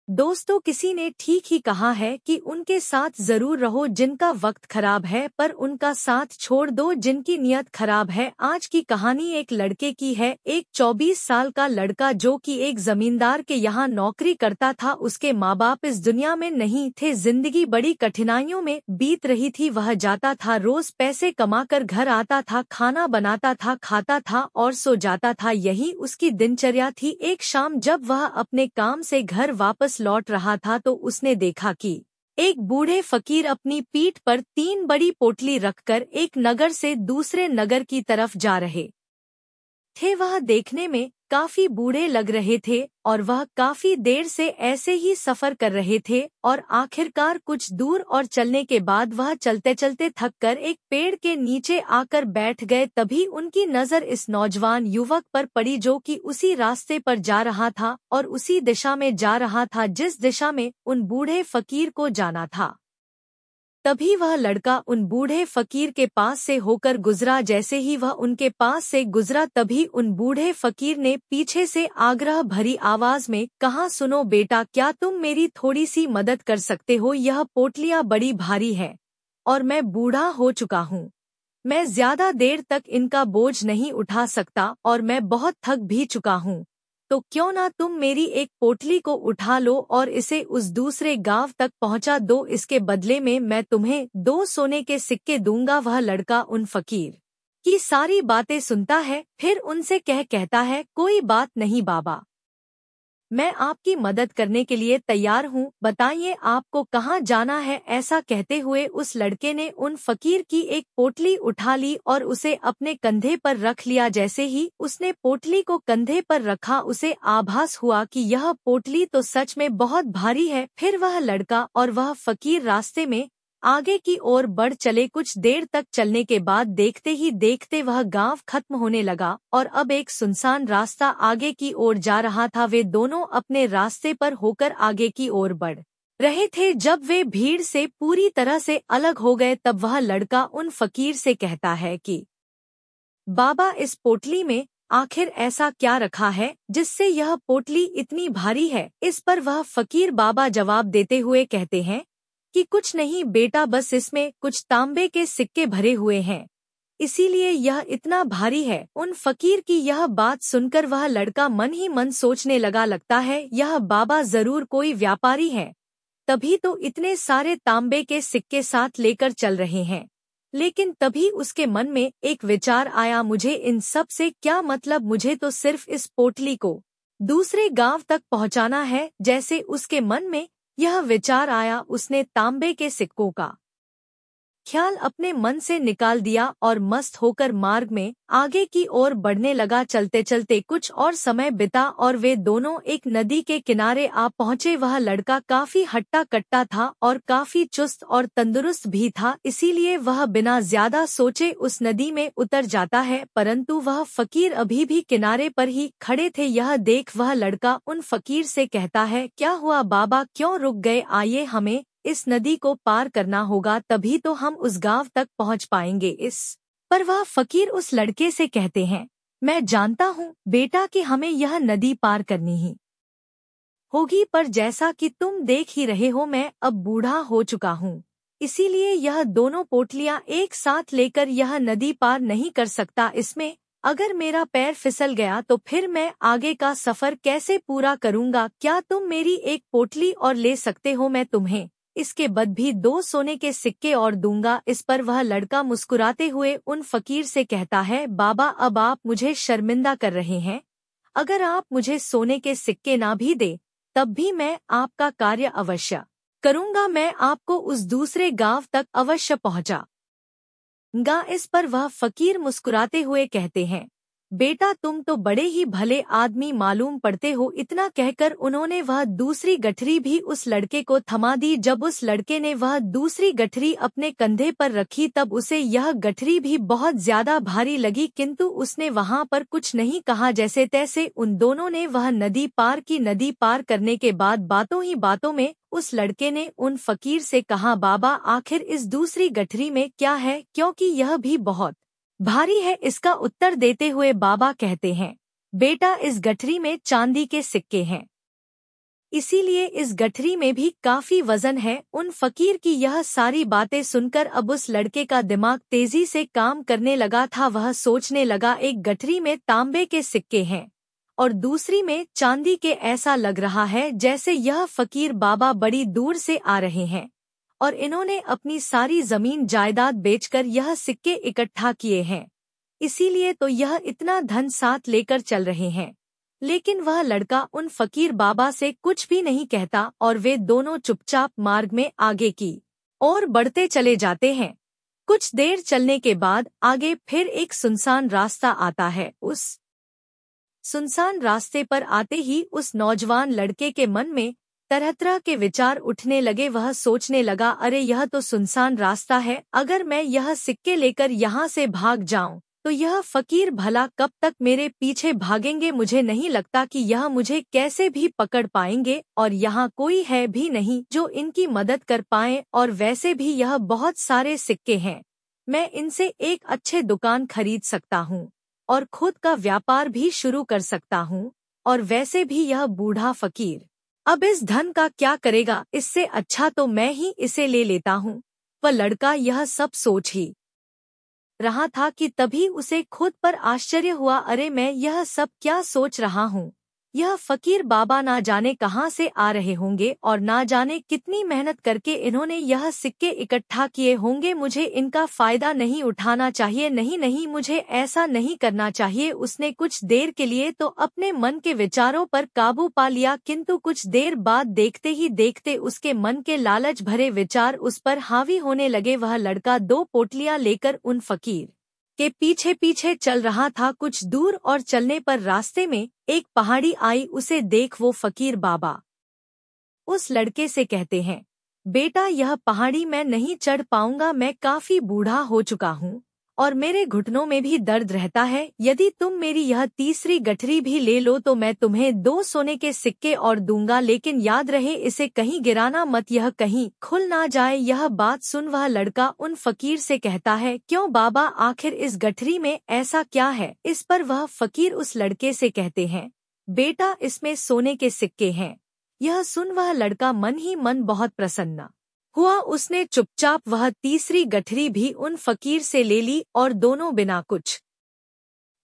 दोस्तों, किसी ने ठीक ही कहा है कि उनके साथ जरूर रहो जिनका वक्त खराब है, पर उनका साथ छोड़ दो जिनकी नियत खराब है। आज की कहानी एक लड़के की है। एक 24 साल का लड़का जो कि एक जमींदार के यहाँ नौकरी करता था। उसके माँ बाप इस दुनिया में नहीं थे। जिंदगी बड़ी कठिनाइयों में बीत रही थी। वह जाता था, रोज पैसे कमाकर घर आता था, खाना बनाता था, खाता था और सो जाता था। यही उसकी दिनचर्या थी। एक शाम जब वह अपने काम से घर वापस लौट रहा था तो उसने देखा कि एक बूढ़े फकीर अपनी पीठ पर 3 बड़ी पोटली रखकर एक नगर से दूसरे नगर की तरफ जा रहे थे। वह देखने में काफी बूढ़े लग रहे थे और वह काफी देर से ऐसे ही सफर कर रहे थे और आखिरकार कुछ दूर और चलने के बाद वह चलते चलते थक कर एक पेड़ के नीचे आकर बैठ गए। तभी उनकी नजर इस नौजवान युवक पर पड़ी जो कि उसी रास्ते पर जा रहा था और उसी दिशा में जा रहा था जिस दिशा में उन बूढ़े फकीर को जाना था। तभी वह लड़का उन बूढ़े फकीर के पास से होकर गुजरा। जैसे ही वह उनके पास से गुजरा तभी उन बूढ़े फकीर ने पीछे से आग्रह भरी आवाज में कहा, सुनो बेटा, क्या तुम मेरी थोड़ी सी मदद कर सकते हो? यह पोटलियां बड़ी भारी है और मैं बूढ़ा हो चुका हूँ। मैं ज्यादा देर तक इनका बोझ नहीं उठा सकता और मैं बहुत थक भी चुका हूँ। तो क्यों ना तुम मेरी एक पोटली को उठा लो और इसे उस दूसरे गांव तक पहुंचा दो। इसके बदले में मैं तुम्हें 2 सोने के सिक्के दूंगा। वह लड़का उन फकीर की सारी बातें सुनता है, फिर उनसे कहता है, कोई बात नहीं बाबा, मैं आपकी मदद करने के लिए तैयार हूँ। बताइए आपको कहाँ जाना है? ऐसा कहते हुए उस लड़के ने उन फकीर की एक पोटली उठा ली और उसे अपने कंधे पर रख लिया। जैसे ही उसने पोटली को कंधे पर रखा उसे आभास हुआ कि यह पोटली तो सच में बहुत भारी है। फिर वह लड़का और वह फकीर रास्ते में आगे की ओर बढ़ चले। कुछ देर तक चलने के बाद देखते ही देखते वह गांव खत्म होने लगा और अब एक सुनसान रास्ता आगे की ओर जा रहा था। वे दोनों अपने रास्ते पर होकर आगे की ओर बढ़ रहे थे। जब वे भीड़ से पूरी तरह से अलग हो गए तब वह लड़का उन फकीर से कहता है कि बाबा, इस पोटली में आखिर ऐसा क्या रखा है जिससे यह पोटली इतनी भारी है? इस पर वह फकीर बाबा जवाब देते हुए कहते हैं कि कुछ नहीं बेटा, बस इसमें कुछ तांबे के सिक्के भरे हुए हैं, इसीलिए यह इतना भारी है। उन फकीर की यह बात सुनकर वह लड़का मन ही मन सोचने लगा, लगता है यह बाबा जरूर कोई व्यापारी है, तभी तो इतने सारे तांबे के सिक्के साथ लेकर चल रहे हैं। लेकिन तभी उसके मन में एक विचार आया, मुझे इन सब से क्या मतलब, मुझे तो सिर्फ इस पोटली को दूसरे गांव तक पहुंचाना है। जैसे उसके मन में यह विचार आया, उसने तांबे के सिक्कों का ख्याल अपने मन से निकाल दिया और मस्त होकर मार्ग में आगे की ओर बढ़ने लगा। चलते चलते कुछ और समय बिता और वे दोनों एक नदी के किनारे आ पहुंचे। वह लड़का काफी हट्टा कट्टा था और काफी चुस्त और तंदुरुस्त भी था, इसीलिए वह बिना ज्यादा सोचे उस नदी में उतर जाता है। परंतु वह फकीर अभी भी किनारे पर ही खड़े थे। यह देख वह लड़का उन फकीर से कहता है, क्या हुआ बाबा, क्यों रुक गए? आइए, हमें इस नदी को पार करना होगा, तभी तो हम उस गांव तक पहुंच पाएंगे। इस पर वह फकीर उस लड़के से कहते हैं, मैं जानता हूँ बेटा कि हमें यह नदी पार करनी ही होगी, पर जैसा कि तुम देख ही रहे हो मैं अब बूढ़ा हो चुका हूँ, इसीलिए यह दोनों पोटलियां एक साथ लेकर यह नदी पार नहीं कर सकता। इसमें अगर मेरा पैर फिसल गया तो फिर मैं आगे का सफर कैसे पूरा करूँगा? क्या तुम मेरी एक पोटली और ले सकते हो? मैं तुम्हें इसके बद भी 2 सोने के सिक्के और दूंगा। इस पर वह लड़का मुस्कुराते हुए उन फकीर से कहता है, बाबा, अब आप मुझे शर्मिंदा कर रहे हैं। अगर आप मुझे सोने के सिक्के ना भी दे तब भी मैं आपका कार्य अवश्य करूंगा। मैं आपको उस दूसरे गांव तक अवश्य पहुंचाऊंगा। इस पर वह फकीर मुस्कुराते हुए कहते हैं, बेटा, तुम तो बड़े ही भले आदमी मालूम पड़ते हो। इतना कहकर उन्होंने वह दूसरी गठरी भी उस लड़के को थमा दी। जब उस लड़के ने वह दूसरी गठरी अपने कंधे पर रखी तब उसे यह गठरी भी बहुत ज्यादा भारी लगी, किंतु उसने वहां पर कुछ नहीं कहा। जैसे तैसे उन दोनों ने वह नदी पार की। नदी पार करने के बाद बातों ही बातों में उस लड़के ने उन फकीर से कहा, बाबा, आखिर इस दूसरी गठरी में क्या है, क्योंकि यह भी बहुत भारी है? इसका उत्तर देते हुए बाबा कहते हैं, बेटा, इस गठरी में चांदी के सिक्के हैं, इसीलिए इस गठरी में भी काफी वजन है। उन फकीर की यह सारी बातें सुनकर अब उस लड़के का दिमाग तेजी से काम करने लगा था। वह सोचने लगा, एक गठरी में तांबे के सिक्के हैं और दूसरी में चांदी के। ऐसा लग रहा है जैसे यह फकीर बाबा बड़ी दूर से आ रहे हैं और इन्होंने अपनी सारी जमीन जायदाद बेचकर यह सिक्के इकट्ठा किए हैं, इसीलिए तो यह इतना धन साथ लेकर चल रहे हैं। लेकिन वह लड़का उन फकीर बाबा से कुछ भी नहीं कहता और वे दोनों चुपचाप मार्ग में आगे की ओर बढ़ते चले जाते हैं। कुछ देर चलने के बाद आगे फिर एक सुनसान रास्ता आता है। उस सुनसान रास्ते पर आते ही उस नौजवान लड़के के मन में तरह तरह के विचार उठने लगे। वह सोचने लगा, अरे यह तो सुनसान रास्ता है, अगर मैं यह सिक्के लेकर यहाँ से भाग जाऊं तो यह फकीर भला कब तक मेरे पीछे भागेंगे। मुझे नहीं लगता कि यह मुझे कैसे भी पकड़ पाएंगे और यहाँ कोई है भी नहीं जो इनकी मदद कर पाए। और वैसे भी यह बहुत सारे सिक्के हैं, मैं इनसे एक अच्छे दुकान खरीद सकता हूँ और खुद का व्यापार भी शुरू कर सकता हूँ। और वैसे भी यह बूढ़ा फकीर अब इस धन का क्या करेगा, इससे अच्छा तो मैं ही इसे ले लेता हूँ। वह लड़का यह सब सोच ही रहा था कि तभी उसे खुद पर आश्चर्य हुआ, अरे मैं यह सब क्या सोच रहा हूँ। यह फकीर बाबा ना जाने कहाँ से आ रहे होंगे और ना जाने कितनी मेहनत करके इन्होंने यह सिक्के इकट्ठा किए होंगे। मुझे इनका फायदा नहीं उठाना चाहिए, नहीं नहीं, मुझे ऐसा नहीं करना चाहिए। उसने कुछ देर के लिए तो अपने मन के विचारों पर काबू पा लिया, किंतु कुछ देर बाद देखते ही देखते उसके मन के लालच भरे विचार उस पर हावी होने लगे। वह लड़का 2 पोटलियां लेकर उन फकीर के पीछे पीछे चल रहा था। कुछ दूर और चलने पर रास्ते में एक पहाड़ी आई। उसे देख वो फकीर बाबा उस लड़के से कहते हैं, बेटा यह पहाड़ी मैं नहीं चढ़ पाऊंगा, मैं काफी बूढ़ा हो चुका हूँ और मेरे घुटनों में भी दर्द रहता है। यदि तुम मेरी यह तीसरी गठरी भी ले लो तो मैं तुम्हें 2 सोने के सिक्के और दूंगा, लेकिन याद रहे इसे कहीं गिराना मत, यह कहीं खुल ना जाए। यह बात सुन वह लड़का उन फकीर से कहता है, क्यों बाबा, आखिर इस गठरी में ऐसा क्या है। इस पर वह फकीर उस लड़के से कहते हैं, बेटा इसमें सोने के सिक्के हैं। यह सुन वह लड़का मन ही मन बहुत प्रसन्न हुआ। उसने चुपचाप वह तीसरी गठरी भी उन फकीर से ले ली और दोनों बिना कुछ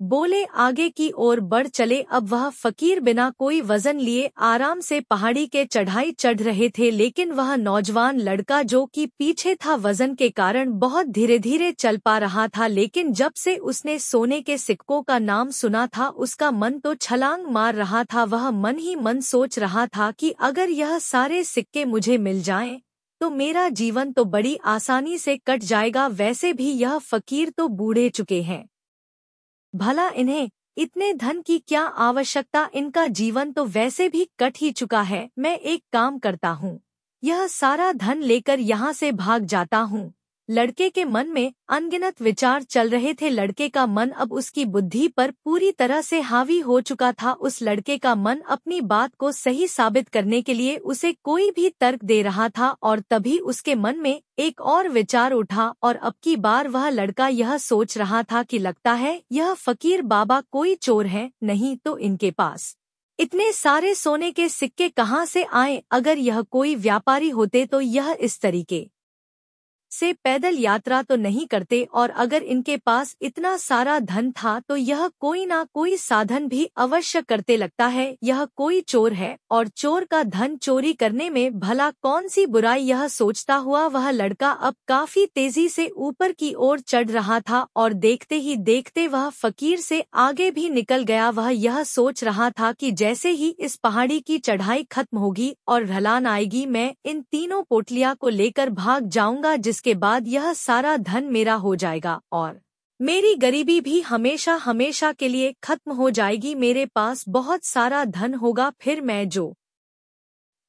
बोले आगे की ओर बढ़ चले। अब वह फकीर बिना कोई वजन लिए आराम से पहाड़ी के चढ़ाई चढ़ रहे थे, लेकिन वह नौजवान लड़का जो कि पीछे था वजन के कारण बहुत धीरे धीरे चल पा रहा था। लेकिन जब से उसने सोने के सिक्कों का नाम सुना था उसका मन तो छलांग मार रहा था। वह मन ही मन सोच रहा था कि अगर यह सारे सिक्के मुझे मिल जाएं तो मेरा जीवन तो बड़ी आसानी से कट जाएगा। वैसे भी यह फकीर तो बूढ़े चुके हैं, भला इन्हें इतने धन की क्या आवश्यकता, इनका जीवन तो वैसे भी कट ही चुका है। मैं एक काम करता हूँ, यह सारा धन लेकर यहाँ से भाग जाता हूँ। लड़के के मन में अनगिनत विचार चल रहे थे। लड़के का मन अब उसकी बुद्धि पर पूरी तरह से हावी हो चुका था। उस लड़के का मन अपनी बात को सही साबित करने के लिए उसे कोई भी तर्क दे रहा था और तभी उसके मन में एक और विचार उठा और अब की बार वह लड़का यह सोच रहा था कि लगता है यह फकीर बाबा कोई चोर है, नहीं तो इनके पास इतने सारे सोने के सिक्के कहाँ से आए। अगर यह कोई व्यापारी होते तो यह इस तरीके से पैदल यात्रा तो नहीं करते, और अगर इनके पास इतना सारा धन था तो यह कोई ना कोई साधन भी अवश्य करते। लगता है यह कोई चोर है और चोर का धन चोरी करने में भला कौन सी बुराई। यह सोचता हुआ वह लड़का अब काफी तेजी से ऊपर की ओर चढ़ रहा था और देखते ही देखते वह फकीर से आगे भी निकल गया। वह यह सोच रहा था कि जैसे ही इस पहाड़ी की चढ़ाई खत्म होगी और ढलान आएगी मैं इन तीनों पोटलियां को लेकर भाग जाऊंगा, जिसके बाद यह सारा धन मेरा हो जाएगा और मेरी गरीबी भी हमेशा हमेशा के लिए खत्म हो जाएगी। मेरे पास बहुत सारा धन होगा, फिर मैं जो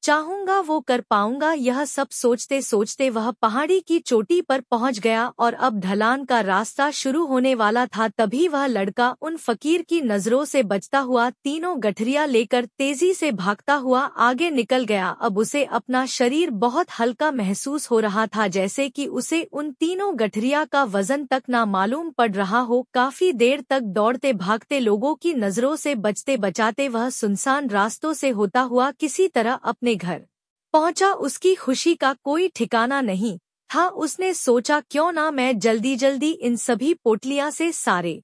चाहूंगा वो कर पाऊंगा। यह सब सोचते सोचते वह पहाड़ी की चोटी पर पहुंच गया और अब ढलान का रास्ता शुरू होने वाला था। तभी वह लड़का उन फकीर की नजरों से बचता हुआ तीनों गठरियां लेकर तेजी से भागता हुआ आगे निकल गया। अब उसे अपना शरीर बहुत हल्का महसूस हो रहा था, जैसे कि उसे उन तीनों गठरिया का वजन तक ना मालूम पड़ रहा हो। काफी देर तक दौड़ते भागते लोगों की नजरों से बचते बचाते वह सुनसान रास्तों से होता हुआ किसी तरह अपने घर पहुंचा। उसकी खुशी का कोई ठिकाना नहीं था। उसने सोचा क्यों ना मैं जल्दी जल्दी इन सभी पोटलियां से सारे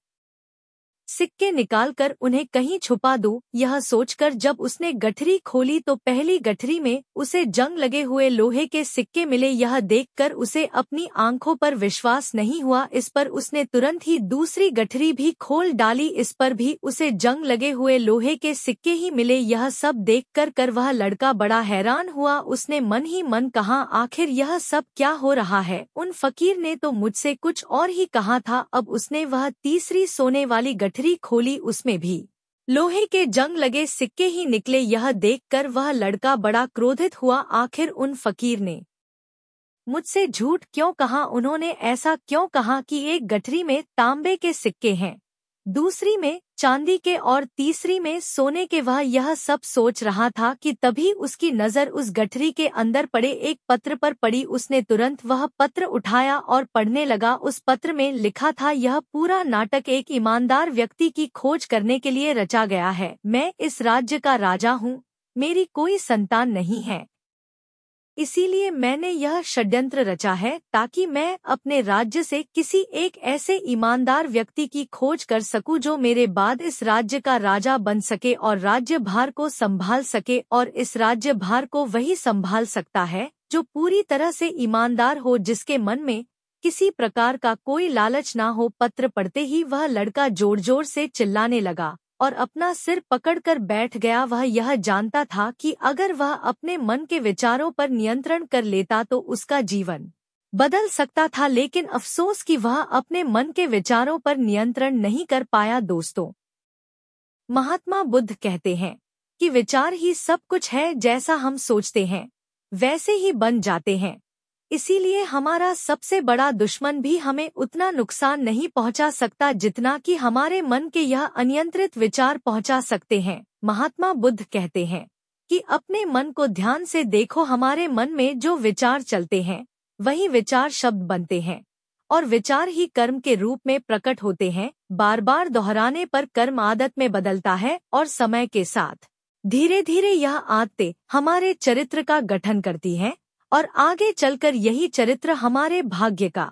सिक्के निकालकर उन्हें कहीं छुपा दूं। यह सोचकर जब उसने गठरी खोली तो पहली गठरी में उसे जंग लगे हुए लोहे के सिक्के मिले। यह देखकर उसे अपनी आंखों पर विश्वास नहीं हुआ। इस पर उसने तुरंत ही दूसरी गठरी भी खोल डाली। इस पर भी उसे जंग लगे हुए लोहे के सिक्के ही मिले। यह सब देखकर वह लड़का बड़ा हैरान हुआ। उसने मन ही मन कहा, आखिर यह सब क्या हो रहा है? उन फकीर ने तो मुझसे कुछ और ही कहा था। अब उसने वह तीसरी सोने वाली गठरी खोली, उसमें भी लोहे के जंग लगे सिक्के ही निकले। यह देखकर वह लड़का बड़ा क्रोधित हुआ। आखिर उन फकीर ने मुझसे झूठ क्यों कहा? उन्होंने ऐसा क्यों कहा कि एक गठरी में तांबे के सिक्के हैं, दूसरी में चांदी के और तीसरी में सोने के? वह यह सब सोच रहा था कि तभी उसकी नजर उस गठरी के अंदर पड़े एक पत्र पर पड़ी। उसने तुरंत वह पत्र उठाया और पढ़ने लगा। उस पत्र में लिखा था, यह पूरा नाटक एक ईमानदार व्यक्ति की खोज करने के लिए रचा गया है। मैं इस राज्य का राजा हूँ, मेरी कोई संतान नहीं है, इसीलिए मैंने यह षड्यंत्र रचा है ताकि मैं अपने राज्य से किसी एक ऐसे ईमानदार व्यक्ति की खोज कर सकूं जो मेरे बाद इस राज्य का राजा बन सके और राज्य भार को संभाल सके। और इस राज्य भार को वही संभाल सकता है जो पूरी तरह से ईमानदार हो, जिसके मन में किसी प्रकार का कोई लालच ना हो। पत्र पढ़ते ही वह लड़का जोर जोर से चिल्लाने लगा और अपना सिर पकड़कर बैठ गया। वह यह जानता था कि अगर वह अपने मन के विचारों पर नियंत्रण कर लेता तो उसका जीवन बदल सकता था, लेकिन अफसोस कि वह अपने मन के विचारों पर नियंत्रण नहीं कर पाया। दोस्तों, महात्मा बुद्ध कहते हैं कि विचार ही सब कुछ है। जैसा हम सोचते हैं वैसे ही बन जाते हैं। इसीलिए हमारा सबसे बड़ा दुश्मन भी हमें उतना नुकसान नहीं पहुंचा सकता जितना कि हमारे मन के यह अनियंत्रित विचार पहुंचा सकते हैं। महात्मा बुद्ध कहते हैं कि अपने मन को ध्यान से देखो। हमारे मन में जो विचार चलते हैं वही विचार शब्द बनते हैं और विचार ही कर्म के रूप में प्रकट होते हैं। बार बार दोहराने पर कर्म आदत में बदलता है और समय के साथ धीरे धीरे यह आदतें हमारे चरित्र का गठन करती हैं और आगे चलकर यही चरित्र हमारे भाग्य का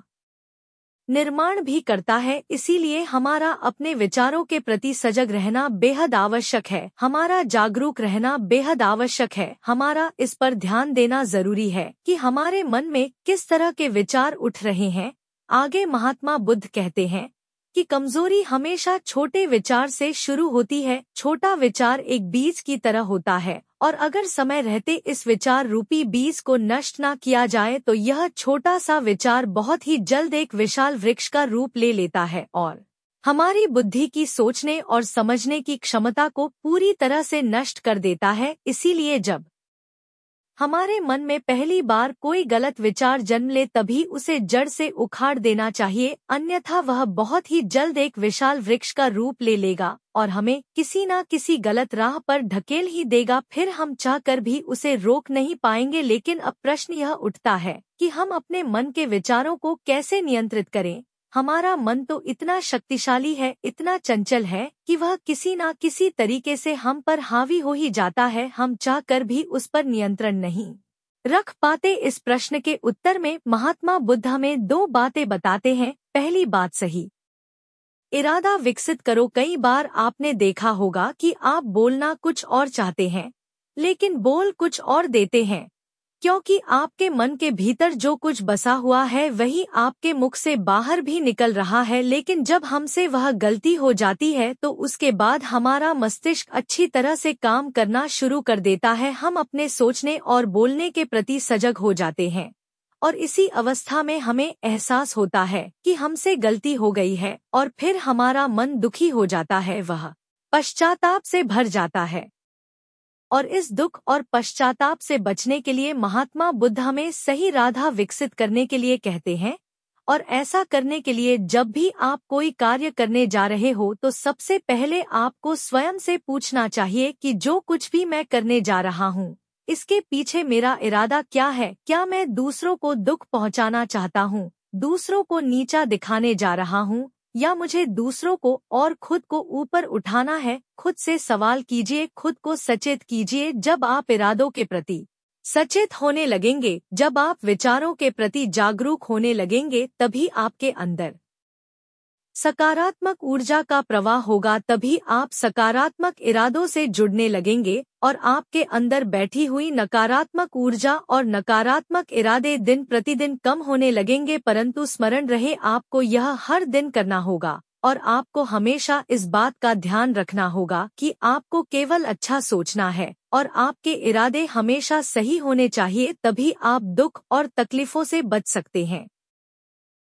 निर्माण भी करता है। इसीलिए हमारा अपने विचारों के प्रति सजग रहना बेहद आवश्यक है। हमारा जागरूक रहना बेहद आवश्यक है। हमारा इस पर ध्यान देना जरूरी है कि हमारे मन में किस तरह के विचार उठ रहे हैं। आगे महात्मा बुद्ध कहते हैं कि कमजोरी हमेशा छोटे विचार से शुरू होती है। छोटा विचार एक बीज की तरह होता है और अगर समय रहते इस विचार रूपी बीज को नष्ट न किया जाए तो यह छोटा सा विचार बहुत ही जल्द एक विशाल वृक्ष का रूप ले लेता है और हमारी बुद्धि की सोचने और समझने की क्षमता को पूरी तरह से नष्ट कर देता है। इसीलिए जब हमारे मन में पहली बार कोई गलत विचार जन्म ले तभी उसे जड़ से उखाड़ देना चाहिए, अन्यथा वह बहुत ही जल्द एक विशाल वृक्ष का रूप ले लेगा और हमें किसी न किसी गलत राह पर ढकेल ही देगा। फिर हम चाहकर भी उसे रोक नहीं पाएंगे। लेकिन अब प्रश्न यह उठता है कि हम अपने मन के विचारों को कैसे नियंत्रित करें। हमारा मन तो इतना शक्तिशाली है, इतना चंचल है कि वह किसी न किसी तरीके से हम पर हावी हो ही जाता है। हम चाहकर भी उस पर नियंत्रण नहीं रख पाते। इस प्रश्न के उत्तर में महात्मा बुद्ध हमें दो बातें बताते हैं। पहली बात, सही इरादा विकसित करो। कई बार आपने देखा होगा कि आप बोलना कुछ और चाहते हैं लेकिन बोल कुछ और देते हैं, क्योंकि आपके मन के भीतर जो कुछ बसा हुआ है वही आपके मुख से बाहर भी निकल रहा है। लेकिन जब हमसे वह गलती हो जाती है तो उसके बाद हमारा मस्तिष्क अच्छी तरह से काम करना शुरू कर देता है। हम अपने सोचने और बोलने के प्रति सजग हो जाते हैं और इसी अवस्था में हमें एहसास होता है कि हमसे गलती हो गई है और फिर हमारा मन दुखी हो जाता है, वह पश्चाताप से भर जाता है और इस दुख और पश्चाताप से बचने के लिए महात्मा बुद्ध हमें सही राह विकसित करने के लिए कहते हैं। और ऐसा करने के लिए जब भी आप कोई कार्य करने जा रहे हो तो सबसे पहले आपको स्वयं से पूछना चाहिए कि जो कुछ भी मैं करने जा रहा हूँ, इसके पीछे मेरा इरादा क्या है। क्या मैं दूसरों को दुख पहुँचाना चाहता हूँ, दूसरों को नीचा दिखाने जा रहा हूँ, या मुझे दूसरों को और खुद को ऊपर उठाना है। खुद से सवाल कीजिए, खुद को सचेत कीजिए। जब आप इरादों के प्रति सचेत होने लगेंगे, जब आप विचारों के प्रति जागरूक होने लगेंगे, तभी आपके अंदर सकारात्मक ऊर्जा का प्रवाह होगा, तभी आप सकारात्मक इरादों से जुड़ने लगेंगे और आपके अंदर बैठी हुई नकारात्मक ऊर्जा और नकारात्मक इरादे दिन प्रतिदिन कम होने लगेंगे। परंतु स्मरण रहे, आपको यह हर दिन करना होगा और आपको हमेशा इस बात का ध्यान रखना होगा कि आपको केवल अच्छा सोचना है और आपके इरादे हमेशा सही होने चाहिए, तभी आप दुख और तकलीफों से बच सकते हैं।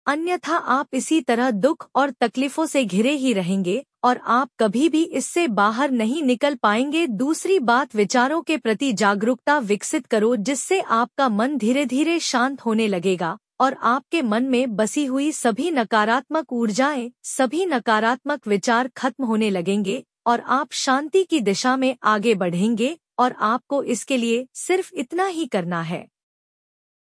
अन्यथा आप इसी तरह दुख और तकलीफों से घिरे ही रहेंगे और आप कभी भी इससे बाहर नहीं निकल पाएंगे। दूसरी बात, विचारों के प्रति जागरूकता विकसित करो, जिससे आपका मन धीरे धीरे शांत होने लगेगा और आपके मन में बसी हुई सभी नकारात्मक ऊर्जाएं, सभी नकारात्मक विचार खत्म होने लगेंगे और आप शांति की दिशा में आगे बढ़ेंगे। और आपको इसके लिए सिर्फ इतना ही करना है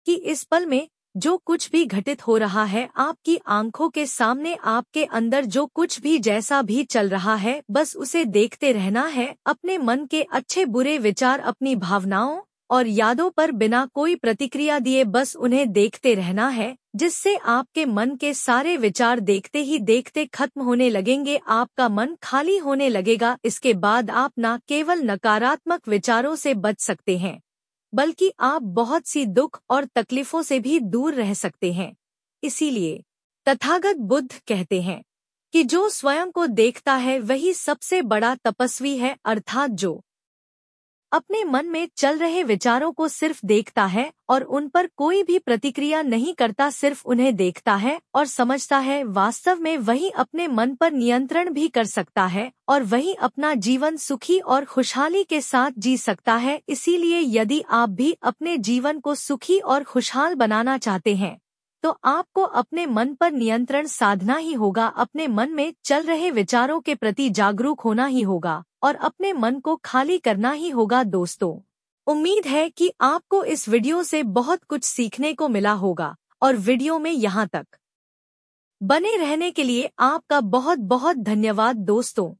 कि इस पल में जो कुछ भी घटित हो रहा है आपकी आंखों के सामने, आपके अंदर जो कुछ भी जैसा भी चल रहा है, बस उसे देखते रहना है। अपने मन के अच्छे बुरे विचार, अपनी भावनाओं और यादों पर बिना कोई प्रतिक्रिया दिए बस उन्हें देखते रहना है, जिससे आपके मन के सारे विचार देखते ही देखते खत्म होने लगेंगे। आपका मन खाली होने लगेगा। इसके बाद आप न केवल नकारात्मक विचारों से बच सकते हैं, बल्कि आप बहुत सी दुख और तकलीफों से भी दूर रह सकते हैं। इसीलिए तथागत बुद्ध कहते हैं कि जो स्वयं को देखता है वही सबसे बड़ा तपस्वी है, अर्थात जो अपने मन में चल रहे विचारों को सिर्फ देखता है और उन पर कोई भी प्रतिक्रिया नहीं करता, सिर्फ उन्हें देखता है और समझता है, वास्तव में वही अपने मन पर नियंत्रण भी कर सकता है और वही अपना जीवन सुखी और खुशहाली के साथ जी सकता है। इसीलिए यदि आप भी अपने जीवन को सुखी और खुशहाल बनाना चाहते हैं तो आपको अपने मन पर नियंत्रण साधना ही होगा, अपने मन में चल रहे विचारों के प्रति जागरूक होना ही होगा और अपने मन को खाली करना ही होगा। दोस्तों, उम्मीद है कि आपको इस वीडियो से बहुत कुछ सीखने को मिला होगा और वीडियो में यहाँ तक बने रहने के लिए आपका बहुत बहुत धन्यवाद दोस्तों।